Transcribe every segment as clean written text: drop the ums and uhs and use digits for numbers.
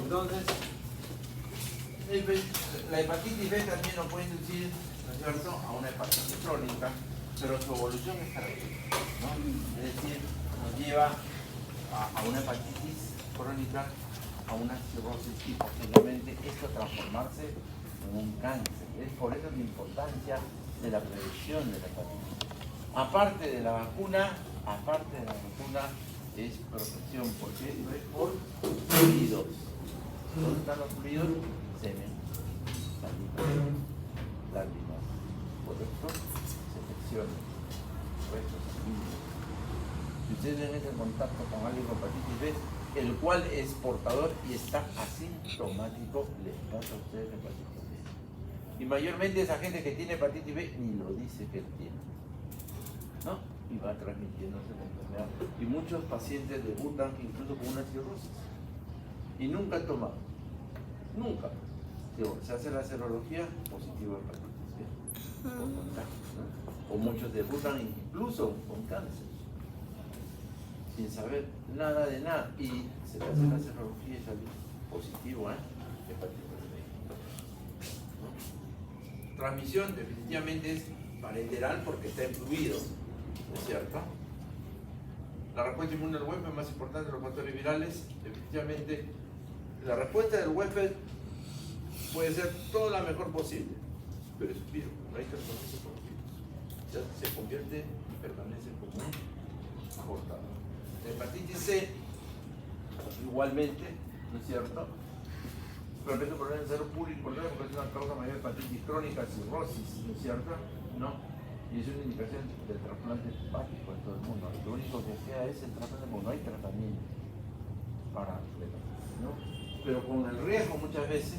Entonces, la hepatitis B también nos puede inducir, ¿no es cierto?, a una hepatitis crónica, pero su evolución es característica, ¿no? Es decir, nos lleva a una hepatitis crónica, a una cirrosis y posteriormente esto transformarse en un cáncer. Es por eso la importancia de la prevención de la hepatitis. Aparte de la vacuna, es protección. ¿Por qué? Por fluidos. ¿Dónde están los fluidos? Semen, saliva, lágrimas, ¿correcto? Secreciones, restos sanguíneos. Si ustedes ven ese contacto con alguien con hepatitis B, el cual es portador y está asintomático, les pasa a ustedes hepatitis B. Y mayormente esa gente que tiene hepatitis B ni lo dice que él tiene, ¿no? Y va transmitiéndose la enfermedad. Y muchos pacientes debutan incluso con una cirrosis. Y nunca han tomado. Nunca. Digo, se hace la serología, positivo a hepatitis B. Por contacto, ¿no? O muchos debutan incluso con cáncer, sin saber nada de nada, y se le hace la serología y sale positivo, hepatitis B. ¿No? Transmisión definitivamente es parenteral porque está en fluido, ¿no es cierto? La respuesta inmune del huésped es más importante de los factores virales. Definitivamente la respuesta del huésped puede ser toda la mejor posible, pero es virus, no hay que reconocerse por virus. Ya se convierte y permanece como un portador. La hepatitis C, igualmente, ¿no es cierto? Pero es un problema de salud pública importante porque es una causa mayor de hepatitis crónica, cirrosis, ¿no es cierto? ¿No? Y es una indicación del trasplante hepático en todo el mundo. Lo único que queda es el trasplante porque no hay tratamiento para la hepatitis, ¿no? Pero con el riesgo muchas veces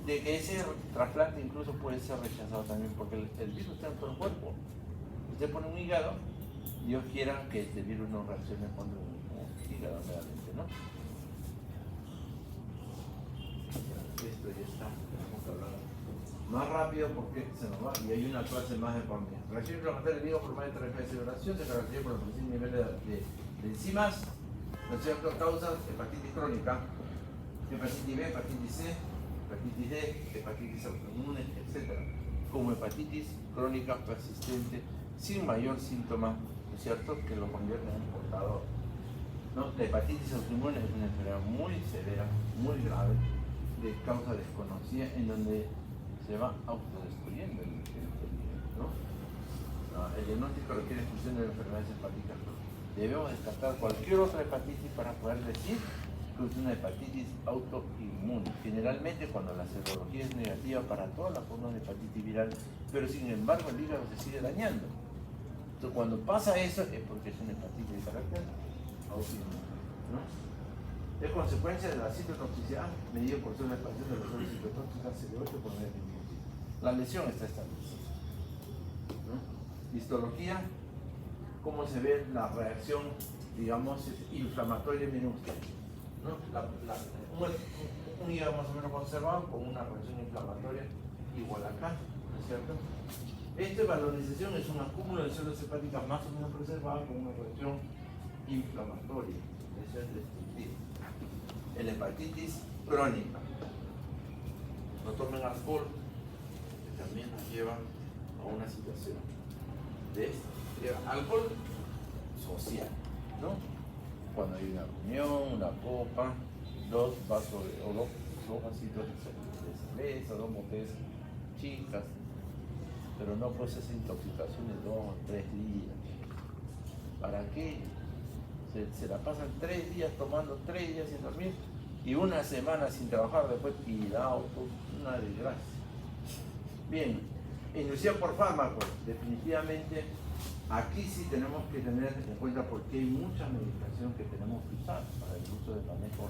de que ese trasplante incluso puede ser rechazado también porque el virus está en todo el cuerpo. Usted pone un hígado, Dios quiera que este virus no reaccione con un hígado realmente, ¿no? Esto ya está, tenemos que hablar más rápido porque se nos va y hay una clase más de por medio. Reacción inflamatoria del hígado por más de 3 veces de oración se caracteriza por el creciente nivel de enzimas, ¿no es cierto? Causas hepatitis crónica, hepatitis B, hepatitis C, hepatitis D, hepatitis autoinmune, etc. Como hepatitis crónica persistente sin mayor síntoma, ¿no es cierto?, que lo convierte en un portador, ¿no? La hepatitis autoinmune es una enfermedad muy severa, muy grave, de causa desconocida, en donde se va autodestruyendo el individuo, ¿no? El diagnóstico requiere exclusión de enfermedades hepáticas. Debemos descartar cualquier otra hepatitis para poder decir que es una hepatitis autoinmune. Generalmente cuando la serología es negativa para todas las formas de hepatitis viral, pero sin embargo el hígado se sigue dañando. Entonces cuando pasa eso es porque es una hepatitis de carácter autoinmune, ¿no? Es consecuencia de la citotoxicidad medida por la expansión de las reservas citotóxicas CD8 por medio de linfocitos. La lesión está establecida, ¿no? Histología, cómo se ve la reacción, digamos, inflamatoria minúscula, ¿no? Un hígado más o menos conservado con una reacción inflamatoria igual acá, ¿no es cierto? Esta valorización es un acúmulo de células hepáticas más o menos preservadas con una reacción inflamatoria. Eso es destructivo. El hepatitis crónica. No tomen alcohol, que también nos lleva a una situación de esta. Alcohol social, ¿no? Cuando hay una reunión, una copa, dos vasitos de cerveza, 2 botellas chicas, pero no pues esa intoxicación de 2 o 3 días. ¿Para qué? Se la pasan 3 días tomando, 3 días sin dormir y una semana sin trabajar, después tirado, una desgracia. Bien, inducción por fármacos, definitivamente aquí sí tenemos que tener en cuenta porque hay mucha medicación que tenemos que usar para el uso de manejo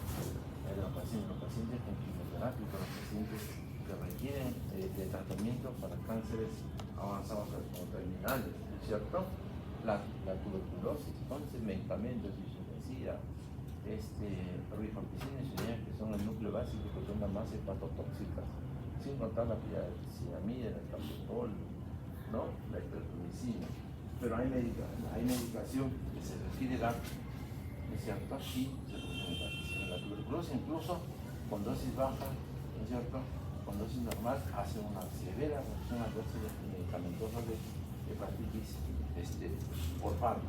de los pacientes con quimioterapia, para los pacientes que requieren de tratamiento para cánceres avanzados o terminales, ¿no es cierto? La tuberculosis, entonces medicamentos, isoniazida, rifampicina y isoniazida, que son el núcleo básico, que son las más hepatotóxicas, sin contar la ciamida, el captol, ¿no? La hipertromicina. Pero hay medicación que se requiere dar, ¿no es cierto? Y se recomienda la tuberculosis. incluso con dosis baja, ¿no es cierto? Con dosis normal hace una severa reacción a dosis medicamentosa de hepatitis por fármaco.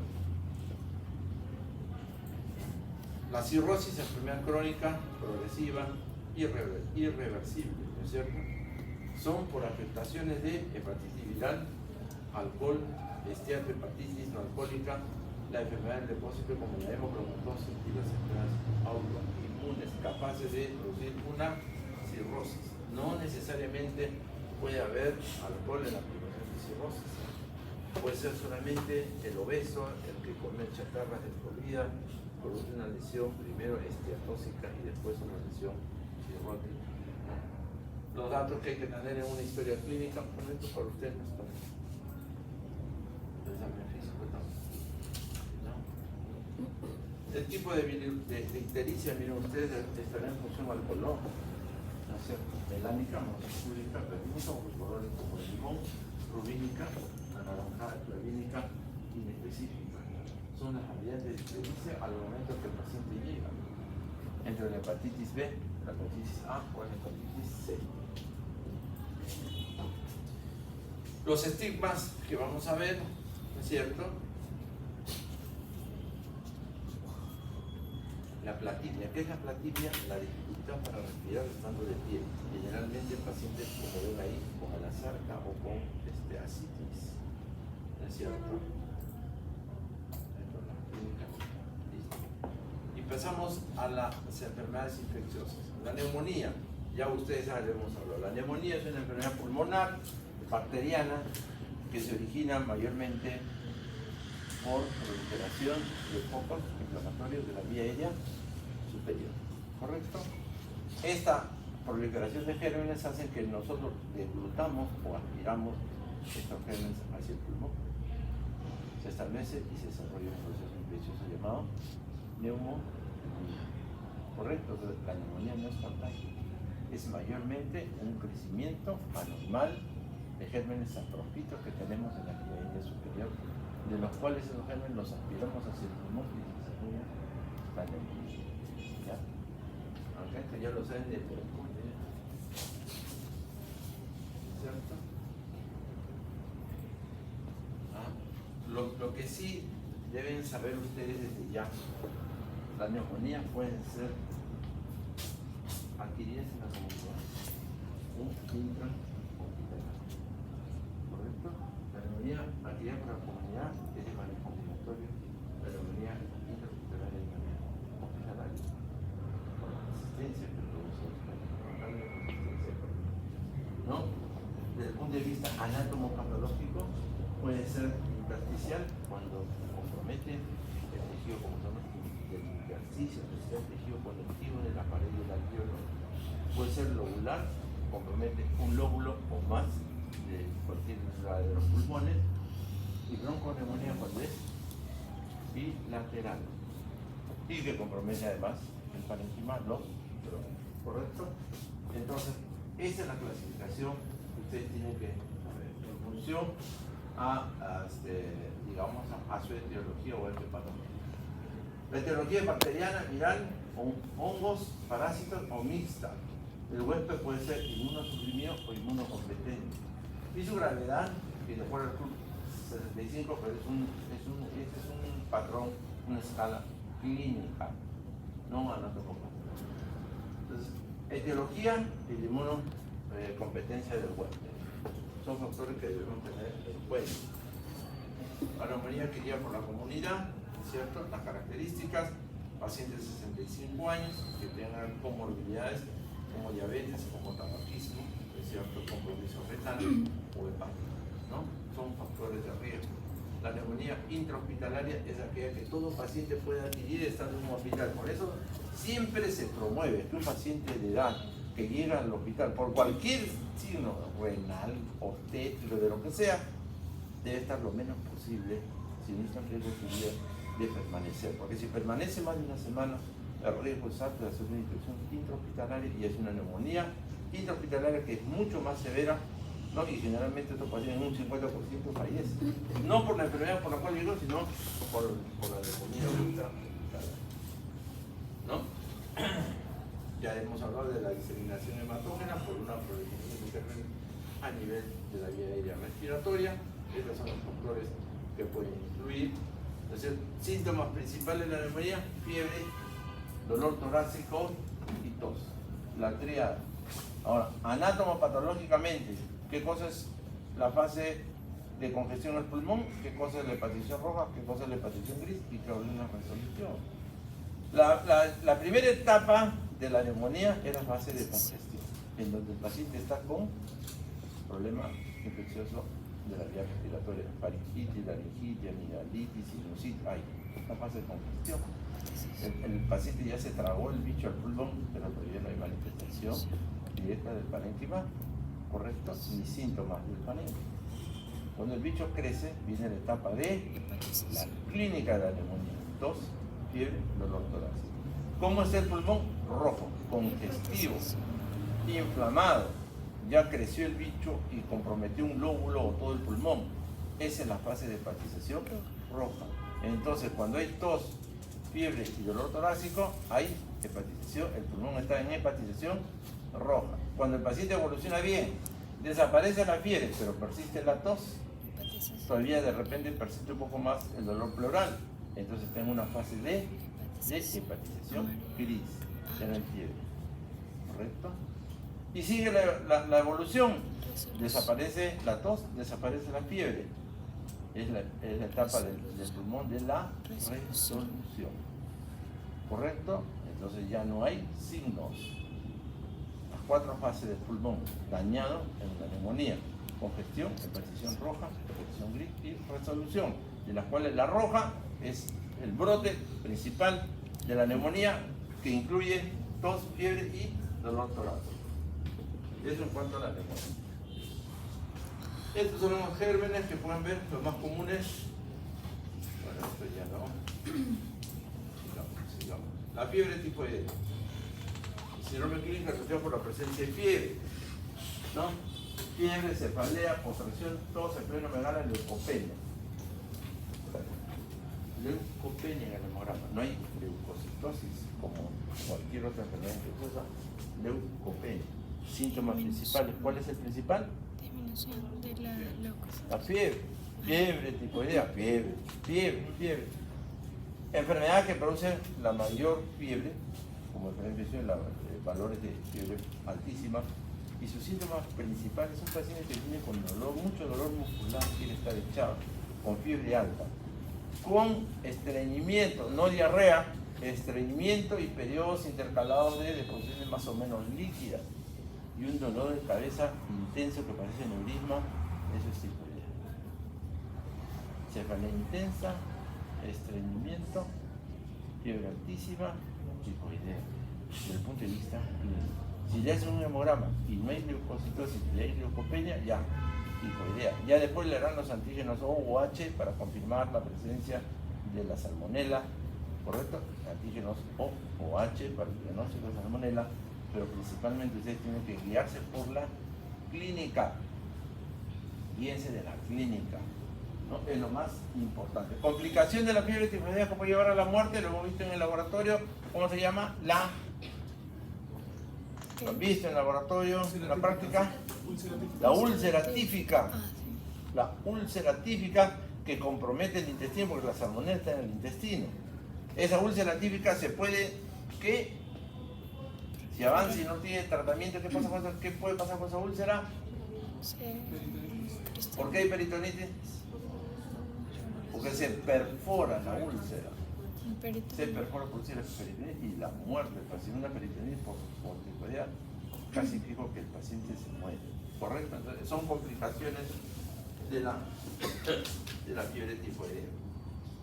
La cirrosis, enfermedad crónica, progresiva, irreversible, ¿no es cierto? Son por afectaciones de hepatitis viral, alcohol, esteatohepatitis no alcohólica, la enfermedad del depósito como la hemocromatosis y las enfermedades autoinmunes capaces de producir una cirrosis. No necesariamente puede haber alcohol en la producción de cirrosis. Puede ser solamente el obeso, el que come chatarras de por vida, produce una lesión primero esteatóxica y después una lesión cirrótica. Los datos que hay que tener en una historia clínica, por esto para ustedes no están. El tipo de ictericia, miren ustedes, estará en función al color, ¿no es cierto? Melánica, monoclínica, pernínica, o color como el limón, rubínica, anaranjada, clavínica, inespecífica. Son las habilidades de ictericia al momento que el paciente llega, entre la hepatitis B, la hepatitis A o la hepatitis C. Los estigmas que vamos a ver, ¿no es cierto? La platibia. ¿Qué es la platibia? La dificultad para respirar estando de pie. Generalmente el paciente, como ven ahí, con la sarca o con ascitis. ¿No es cierto? Listo. Y pasamos a las enfermedades infecciosas. La neumonía, ya ustedes saben, hemos hablado. La neumonía es una enfermedad pulmonar, bacteriana, que se origina mayormente por proliferación de focos inflamatorios de la vía aérea superior, ¿correcto? Esta proliferación de gérmenes hace que nosotros deglutamos o aspiramos estos gérmenes hacia el pulmón. Se establece y se desarrolla un proceso infeccioso llamado neumonía, ¿correcto? Entonces, la neumonía no es contagio, es mayormente un crecimiento anormal de gérmenes saprofitos que tenemos en la vía aérea superior, de los cuales esos gérmenes los aspiramos hacia el pulmón y se desarrolla la neumonía. ¿Ya? Aunque esto ya lo saben de memoria, ¿cierto? Lo que sí deben saber ustedes desde ya, las neumonías pueden ser adquiridas en la comunidad, intrahospitalaria, ¿correcto? La neumonía adquirida por la comunidad es de manejo ambulatorio, la neumonía intrahospitalaria es de manejo hospitalario, con la resistencia que produce ¿no? Desde el punto de vista anatomopatológico puede ser intersticial cuando compromete el tejido, como se llama, del intersticio, el tejido conectivo de la pared del alveolo. Puede ser lobular, compromete un lóbulo o más de cualquier de los pulmones, y bronconeumonía cuando es bilateral y que compromete además el parénquima, ¿correcto? Entonces, esa es la clasificación que ustedes tienen que saber en función digamos, a su etiología o patología. La etiología es bacteriana, viral, hongos, parásitos o mixta. El huésped puede ser inmunosuprimido o inmunocompetente. Y su gravedad, que de acuerdo al club 75, pero este es un patrón, una escala clínica, no anatomopatológica. Entonces, etiología y inmunocompetencia del huésped son factores que debemos tener en cuenta. La neumonía adquirida por la comunidad, ¿cierto? Las características: pacientes de 65 años que tengan comorbilidades como diabetes, como tabaquismo, ¿cierto? Compromiso renal o hepático, ¿no? Son factores de riesgo. La neumonía intrahospitalaria es aquella que todo paciente puede adquirir estando en un hospital. Por eso siempre se promueve que un paciente de edad que llega al hospital por cualquier signo renal, obstétrico, de lo que sea, debe estar lo menos posible, si no está en riesgo de su vida, de permanecer. Porque si permanece más de una semana, el riesgo es alto de hacer una infección intrahospitalaria y es una neumonía intrahospitalaria que es mucho más severa, ¿no? Y generalmente estos pacientes en un 50% fallecen. No por la enfermedad por la cual llegó, sino por la neumonía intrahospitalaria, ¿no? Ya hemos hablado de la diseminación hematógena por una proliferación de gérmenes a nivel de la vía aérea respiratoria. Estos son los factores que pueden influir. Entonces, síntomas principales de la neumonía: fiebre, dolor torácico y tos. La tríada. Ahora, anatomopatológicamente, ¿qué cosa es la fase de congestión del pulmón? ¿Qué cosa es la hepatización roja? ¿Qué cosa es la hepatización gris? ¿Y qué es la resolución? La primera etapa de la neumonía es la fase de congestión, en donde el paciente está con problema infeccioso de la vía respiratoria, faringitis, laringitis, amigdalitis, sinusitis. Hay la fase de congestión. El paciente ya se tragó el bicho al pulmón, pero todavía no hay manifestación directa del parénquima, correcto, ni síntomas del parénquima. Cuando el bicho crece, viene la etapa de la clínica de la neumonía: tos, fiebre, dolor torácico. ¿Cómo es el pulmón? Rojo, congestivo, inflamado. Ya creció el bicho y comprometió un lóbulo o todo el pulmón. Esa es la fase de hepatización roja. Entonces, cuando hay tos, fiebre y dolor torácico, hay hepatización, el pulmón está en hepatización roja. Cuando el paciente evoluciona bien, desaparece la fiebre, pero persiste la tos, todavía de repente persiste un poco más el dolor pleural, entonces está en una fase de hepatización gris, ya no hay fiebre, ¿correcto? Y sigue la evolución, desaparece la tos, desaparece la fiebre. Es la etapa del pulmón de la resolución, ¿correcto? Entonces ya no hay signos. Las 4 fases del pulmón dañado en la neumonía: congestión, hepatización roja, hepatización gris y resolución, de las cuales la roja es el brote principal de la neumonía, que incluye tos, fiebre y dolor torácico. Eso en cuanto a la neumonía. Estos son los gérmenes que pueden ver, los más comunes. Bueno, esto ya no. Sigamos. La fiebre tifoidea. El síndrome clínico asociado por la presencia de fiebre, ¿no? Fiebre, cefalea, postración, tos, esplenomegalia, leucopenia. Leucopenia en el hemograma. No hay leucocitosis como cualquier otra enfermedad infecciosa. Leucopenia. Síntomas principales. ¿Cuál es el principal? De la fiebre, tifoidea, fiebre. Enfermedad que produce la mayor fiebre, como enfermedad de valores de fiebre altísima, y sus síntomas principales son pacientes que tienen con dolor, mucho dolor muscular, quiere estar echado, con fiebre alta, con estreñimiento, no diarrea, estreñimiento y periodos intercalados de deposiciones más o menos líquidas, y un dolor de cabeza intenso que parece neurisma. Eso es tifoidea. Cefalea intensa, estreñimiento, fiebre altísima, tifoidea. Desde el punto de vista clínico. Si le hacen un hemograma y no hay leucocitosis y hay leucopenia, ya, tifoidea. Ya después le harán los antígenos O o H para confirmar la presencia de la salmonela, ¿correcto? Antígenos O o H para el diagnóstico de salmonela, pero principalmente ustedes tienen que guiarse por la clínica. Guíense de la clínica, ¿no? Es lo más importante. Complicación de la fiebre tifoidea que puede llevar a la muerte, lo hemos visto en el laboratorio. ¿Cómo se llama? ¿Lo han visto en el laboratorio, en la práctica? La úlcera típica. La úlcera típica que compromete el intestino, porque la salmonela está en el intestino. Esa úlcera típica se puede, ¿qué? Si avanza y no tiene tratamiento, ¿qué puede pasar con esa úlcera? ¿Por qué hay peritonitis? Porque se perfora la úlcera. Se perfora por úlcera peritonitis y la muerte del paciente. Una peritonitis por tifoidea, casi fijo que el paciente se muere. ¿Correcto? Entonces, son complicaciones de la fiebre tifoidea.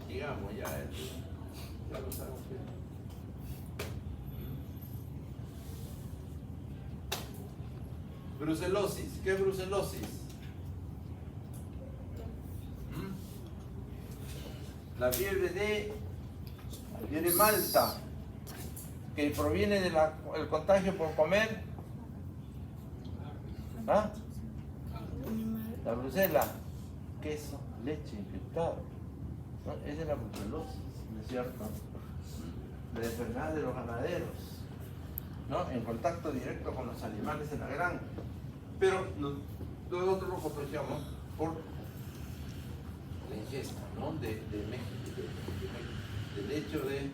Digamos, ya lo sabemos. Brucelosis. ¿Qué es brucelosis? La fiebre de Malta, que proviene del contagio por comer. ¿Ah? La brucela, queso, leche infectada. ¿No? Esa es la brucelosis, ¿no es cierto? La enfermedad de los ganaderos. ¿no? En contacto directo con los animales en la granja. Pero nosotros lo potenciamos por la ingesta, ¿no? Del hecho de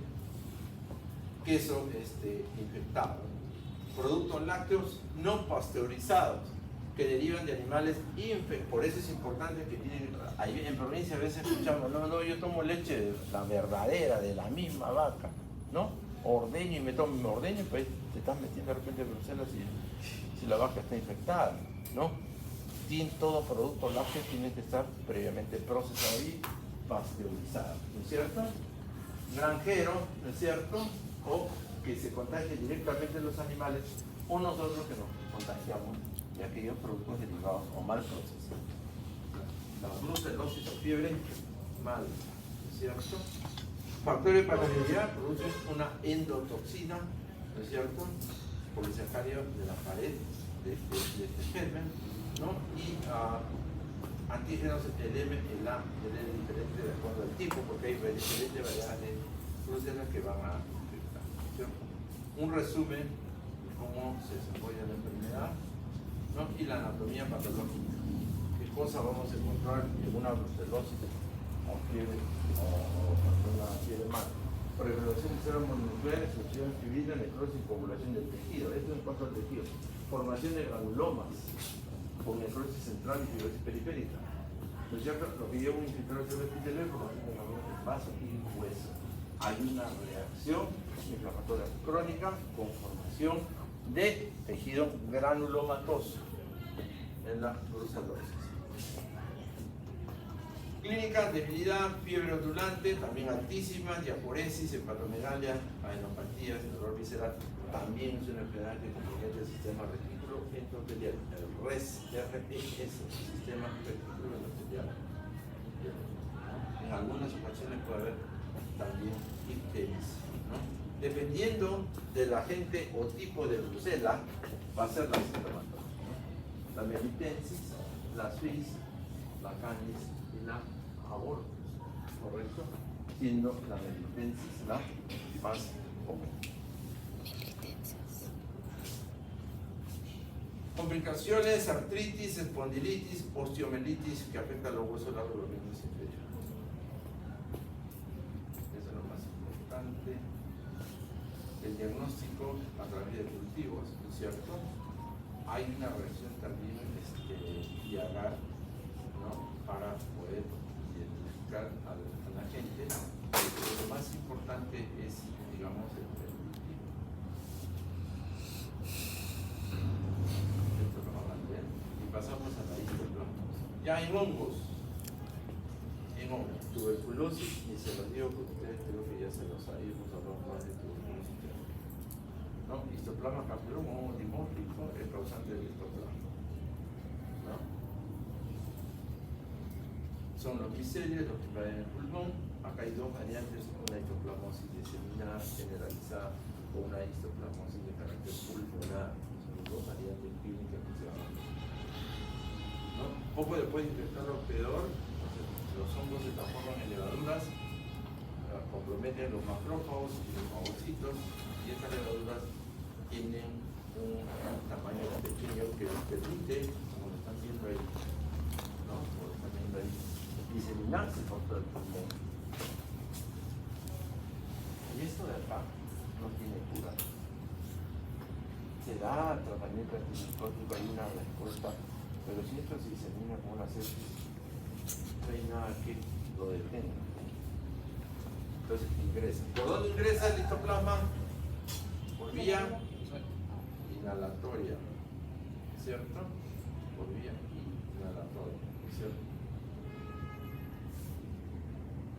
queso infectado, productos lácteos no pasteurizados que derivan de animales infectados. Por eso es importante que tienen, ahí en provincia a veces escuchamos, no, yo tomo leche de la verdadera, de la misma vaca, ¿no? Ordeño y me ordeño, pues te estás metiendo de repente Bruselas si la vaca está infectada, ¿no? Todo producto lácteo tiene que estar previamente procesado y pasteurizado, ¿no es cierto? Granjero, ¿no es cierto? O que se contagie directamente los animales, o nosotros que nos contagiamos de aquellos productos derivados o mal procesados. La brucelosis o fiebre mal, ¿no es cierto? Factores de patogenicidad producen una endotoxina, ¿no es cierto? Polisacario de la pared de este germen, ¿no? Y antígenos, el M, el A, el E diferente de acuerdo al tipo, porque hay diferentes variedades de brucelas que van a infectar, ¿cierto? Un resumen de cómo se desarrolla la enfermedad, ¿no? Y la anatomía patológica. ¿Qué cosa vamos a encontrar en una brucelosis o fiebre o una fiebre mala? Preparación de células mononucleares, explosión fibrina, necrosis y coagulación del tejido. Esto en cuanto al tejido. Formación de granulomas con necrosis central y fibrosis periférica. ¿No es cierto? Lo que lleva un infiltrado de epitelio, formación de granulomas en vaso y hueso. Hay una reacción inflamatoria crónica con formación de tejido granulomatoso en la brucelosis. Clínica, debilidad, fiebre ondulante, también altísima, diaporesis, hepatomegalia, adenopatías, dolor visceral, también es una enfermedad que compromete el sistema retículo endotelial, el RES, sistema retículo endotelial. En algunas ocasiones puede haber también ictericia, ¿no? Dependiendo del agente o tipo de brucela, va a ser la sintomatología, ¿no? La melitensis, la suis, la canis y la abortus, ¿correcto? Siendo la melitensis la más común. Complicaciones, artritis, espondilitis, osteomelitis que afectan los huesos largos de los miembros inferiores. Eso es lo más importante. El diagnóstico a través de cultivos, ¿no es cierto? Hay una reacción también y agar, ¿no? Para poder identificar a la gente. Pero lo más importante es, digamos, el cultivo. Esto lo van a ver. Y pasamos a la histoplasmosis. Ya en hongos, tuberculosis, y se los digo que ustedes creo que ya se los hemos hablado más de tuberculosis. ¿No? Histoplasma capilar, un hongo dimórfico, el causante del histoplasma. ¿No? Son los micelios, los que invaden el pulmón. Acá hay dos variantes, una histoplasmosis diseminada generalizada o una histoplasmosis de carácter pulmonar. Son dos variantes clínicas que se van a ver, ¿no? Poco después de infectar lo peor, los hongos se transforman en levaduras, comprometen los macrófagos y los fagocitos, y estas levaduras tienen un tamaño pequeño que les permite, como lo están viendo ahí, ¿no? Como lo están viendo ahí, diseminarse por todo el pulmón. Y esto de acá no tiene cura. Se da tratamiento antimicótico, hay una respuesta, pero si esto se disemina con una sepsis, no hay nada que lo detenga. Entonces ingresa. ¿Por dónde ingresa el histoplasma? Por vía inhalatoria, ¿cierto? Por vía inhalatoria, ¿cierto?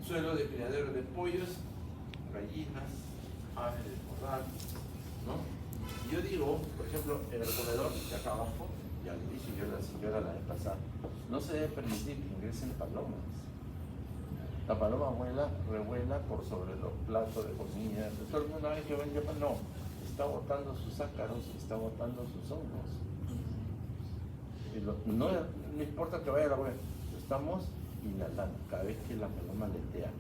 Suelo de criadero de pollos, gallinas, aves de corral, ¿no? Y yo digo, por ejemplo, en el comedor de acá abajo, ya le dije yo a la señora la vez pasada, no se debe permitir que ingresen palomas. La paloma revuela por sobre los platos de comida. Todo el mundo que vende no, está botando sus ácaros, está botando sus hongos. No importa que vaya a la web, estamos inhalando cada vez que la paloma letea.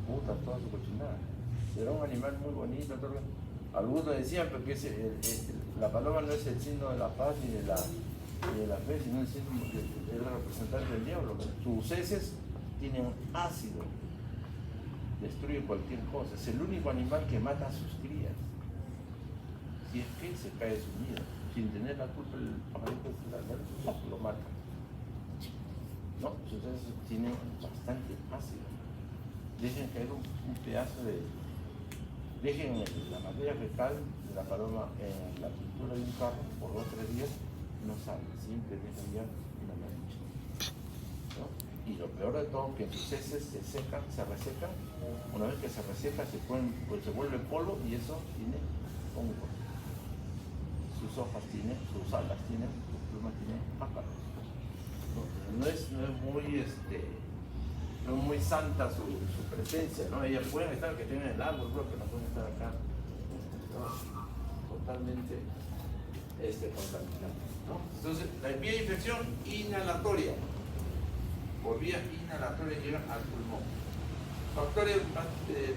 Puta toda su cochinada. Será un animal muy bonito, todo. Algunos decían porque la paloma no es el signo de la paz ni de la fe, sino el signo es el representante del diablo. Sus heces tienen ácido, destruye cualquier cosa. Es el único animal que mata a sus crías. Si es que se cae su nido, sin tener la culpa, el pajarito lo mata. No, sus heces tienen bastante ácido. Dejen caer un pedazo de... Dejen la materia fecal de la paloma en la pintura de un carro por 2 o 3 días, no sale, siempre dejan ya una mancha, ¿no? Y lo peor de todo, que sus heces se resecan, una vez que se reseca se vuelve polvo y eso tiene hongo. Sus hojas tienen, sus alas tienen, sus plumas tienen ácaros. No es muy santa su presencia, ¿no? Ellas pueden estar que estén en el árbol, pero no pueden estar acá, ¿no? Totalmente contaminadas, ¿no? Entonces, la vía de infección inhalatoria, por vía inhalatoria llegan al pulmón. Factores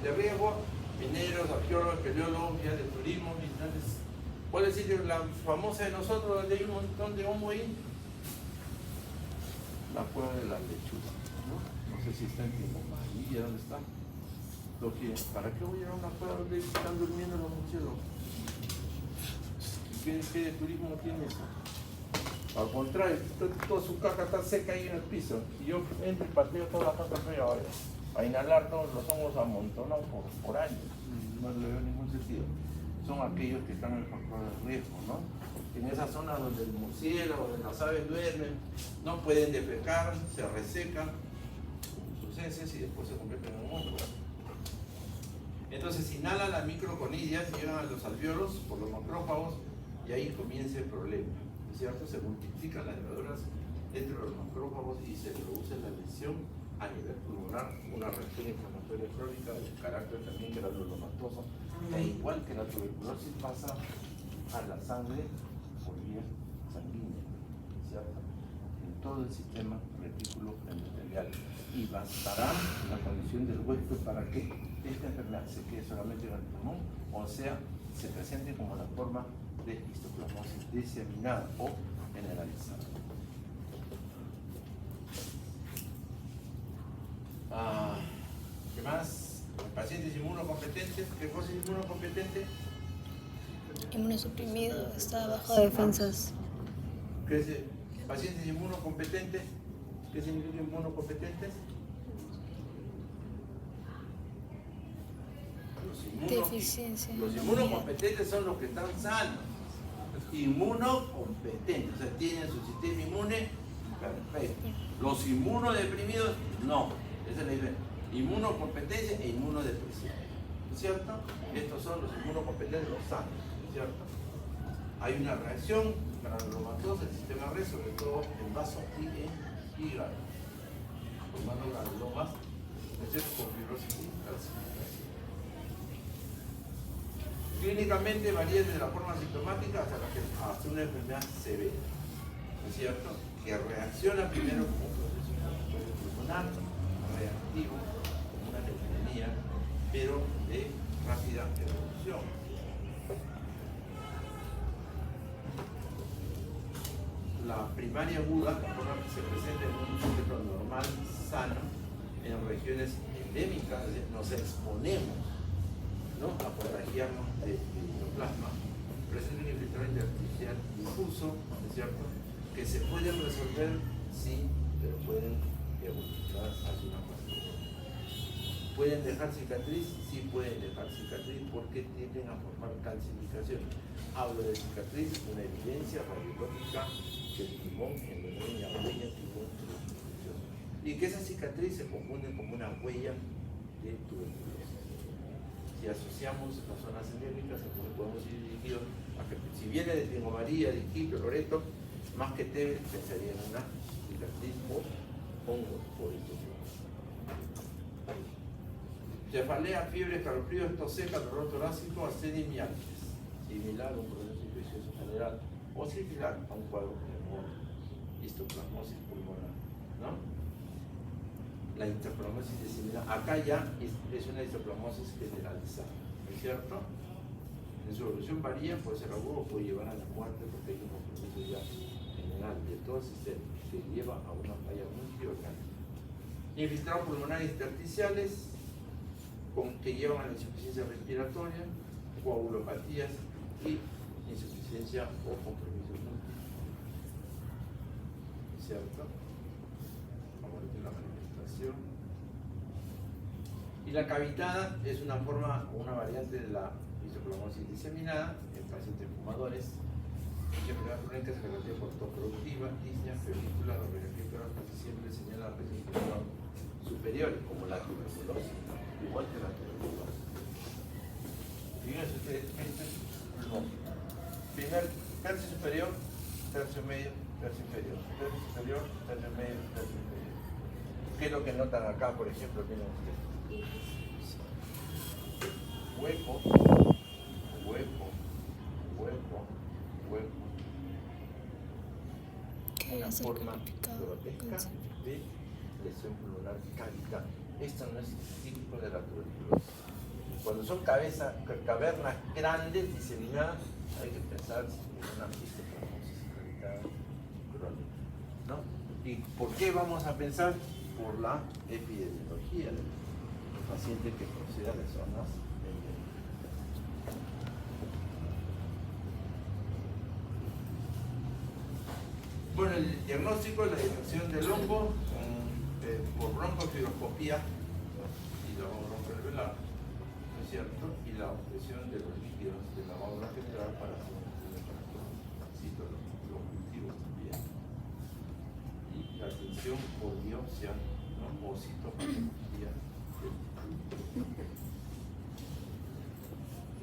de riesgo: mineros, arqueólogos, espeleólogos, guías de turismo, visitantes. ¿Cuál es la famosa de nosotros, donde hay un montón de homo ahí? La cueva de la lechuza, ¿no? No sé si está en Timbuktu, ¿dónde está? ¿Para qué voy a ir a una cueva donde están durmiendo los murciélagos? ¿Qué de turismo tiene eso? Al contrario, toda su caca está seca ahí en el piso. Y yo entro y parteo toda la caca fea a inhalar todos los hongos amontonados por años. No le veo ningún sentido. Son aquellos que están en el factor de riesgo, ¿no? En esa zona donde el murciélago, donde las aves duermen, no pueden defecar, se resecan sus heces y después se convierten en hongos. Entonces inhalan las microconidias, llegan a los alvéolos por los macrófagos y ahí comienza el problema, ¿no es cierto? Se multiplican las levaduras entre los macrófagos y se produce la lesión a nivel pulmonar, una reacción inflamatoria crónica de carácter también granulomatoso, e igual que la tuberculosis pasa a la sangre por vía sanguínea, ¿cierto? En todo el sistema retículo endotelial. Y bastará la condición del huésped para que esta enfermedad se quede solamente en el pulmón, o sea, se presente como la forma de histoplasmosis diseminada o generalizada. ¿Qué más? Pacientes inmunocompetentes. ¿Qué cosa es inmunocompetente? Inmunosuprimido, está bajo de defensas. ¿Qué es pacientes inmunocompetentes? ¿Qué significa inmunocompetentes? Deficiencia. Los inmunocompetentes son los que están sanos. Inmunocompetentes, o sea, tienen su sistema inmune perfecto. Los inmunodeprimidos, no. Esa es la idea. Inmunocompetencia e inmunodepresión, ¿no es cierto? Estos son los inmunocompetentes, los sanos, ¿no es cierto? Hay una reacción granulomatosa del sistema red, sobre todo en vaso y en hígado, formando granulomas, ¿no es cierto?, con fibrosis y calcificación. Clínicamente varía desde la forma sintomática hasta una enfermedad severa, ¿no es cierto?, que reacciona primero como un proceso inflamatorio pulmonar reactivo, como una neumonía, pero de rápida evolución. La primaria aguda, la forma que se presenta en un sujeto normal, sano, en regiones endémicas, es decir, nos exponemos, ¿no?, a contagiarnos de histoplasma, presenta un infiltrado intersticial difuso, ¿no es cierto?, que se pueden resolver, sí, pero pueden evolucionar hacia una fase. ¿Pueden dejar cicatriz? Sí, pueden dejar cicatriz porque tienden a formar calcificación. Hablo de cicatriz, una evidencia radiológica que el pulmón envenena huella tipo tuberculosis. Y que esa cicatriz se confunde como una huella de tuberculosis. Si asociamos las zonas endémicas, entonces podemos ir dirigidos a que si viene de Tingo María, de Iquique, Loreto, más que Teve, pensaría en una cicatriz o hongos por estos. Cefalea, fiebre, escalofríos, tos seca, dolor torácico, ascidia y mialgias, similar a un proceso infeccioso general o similar a un cuadro de histoplasmosis pulmonar, ¿no? La histoplasmosis disseminada, acá ya es una histoplasmosis generalizada, ¿no es cierto? En su evolución varía, puede ser agudo o puede llevar a la muerte porque hay un compromiso ya general de todo el sistema que lleva a una falla multiorgánica. Infiltrados pulmonares intersticiales que llevan a la insuficiencia respiratoria, coagulopatías y insuficiencia o compromiso múltiple. ¿Cierto? Vamos a ver la manifestación. Y la cavitada es una forma o una variante de la isocromosis diseminada en pacientes fumadores. La enfermedad crónica se caracteriza por tos productiva, disnea, febrícula, radiografía, casi siempre señala presión superior, como la tuberculosis, igual que la tuberculosis. Fíjense ustedes, este es pulmón. Primer tercio superior, tercio medio, tercio inferior. Tercio superior, tercio medio, tercio inferior. ¿Qué es lo que notan acá, por ejemplo? Miren ustedes. Hueco, hueco, hueco, hueco. Una forma grotesca de lesión pulmonar cavitada. Esto no es típico de la tuberculosis. Cuando son cavernas grandes, diseminadas, hay que pensar en una histoplasmosis cavitada crónica, ¿no? ¿Y por qué vamos a pensar? Por la epidemiología del paciente que proceda de zonas endémicas. Bueno, el diagnóstico es la detección del hongo por broncofibroscopía y la broncoalveolar, ¿no es cierto? Y la obtención de los líquidos de la válvula general para hacer un estudio para los cultivos también. Y la atención por biopsia, ¿no? O citopatología del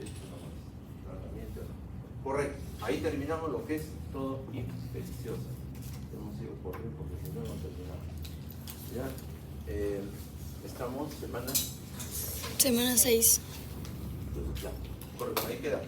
esto nomás, tratamiento, ¿no? Correcto, ahí terminamos lo que es todo infeccioso. Hemos ido corriendo porque si no, no terminamos. ¿Ya? Estamos semana 6. Ya, correcto, ahí queda.